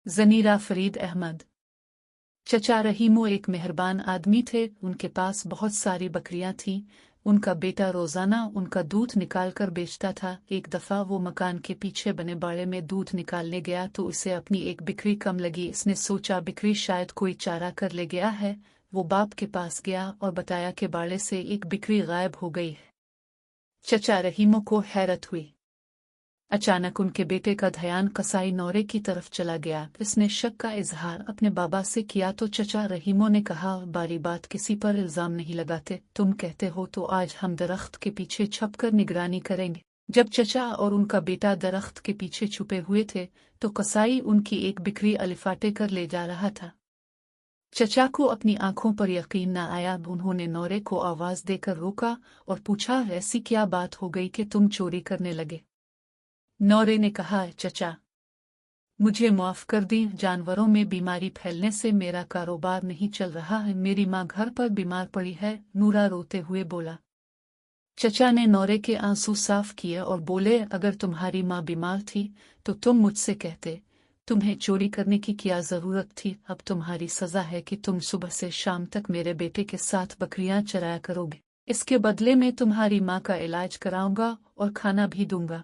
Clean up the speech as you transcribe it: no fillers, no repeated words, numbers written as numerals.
ज़नीरा फरीद अहमद। चचा रहीमो एक मेहरबान आदमी थे। उनके पास बहुत सारी बकरियां थीं। उनका बेटा रोजाना उनका दूध निकाल कर बेचता था। एक दफा वो मकान के पीछे बने बाड़े में दूध निकालने गया तो उसे अपनी एक बिक्री कम लगी। इसने सोचा बिक्री शायद कोई चारा कर ले गया है। वो बाप के पास गया और बताया कि बाड़े से एक बिक्री गायब हो गई है। चचा रहीमो को हैरत हुई। अचानक उनके बेटे का ध्यान कसाई नौरे की तरफ चला गया। इसने शक का इजहार अपने बाबा से किया तो चचा रहीमो ने कहा, बारी बात किसी पर इल्जाम नहीं लगाते। तुम कहते हो तो आज हम दरख्त के पीछे छुपकर निगरानी करेंगे। जब चचा और उनका बेटा दरख्त के पीछे छुपे हुए थे तो कसाई उनकी एक बिक्री अलिफाटे कर ले जा रहा था। चचा को अपनी आंखों पर यकीन न आया। उन्होंने नौरे को आवाज देकर रोका और पूछा, ऐसी क्या बात हो गई कि तुम चोरी करने लगे? नौरे ने कहा, चचा मुझे माफ कर दी। जानवरों में बीमारी फैलने से मेरा कारोबार नहीं चल रहा है। मेरी माँ घर पर बीमार पड़ी है। नूरा रोते हुए बोला। चचा ने नौरे के आंसू साफ किए और बोले, अगर तुम्हारी माँ बीमार थी तो तुम मुझसे कहते। तुम्हें चोरी करने की क्या जरूरत थी? अब तुम्हारी सजा है कि तुम सुबह से शाम तक मेरे बेटे के साथ बकरियां चराया करोगे। इसके बदले में तुम्हारी माँ का इलाज कराऊंगा और खाना भी दूंगा।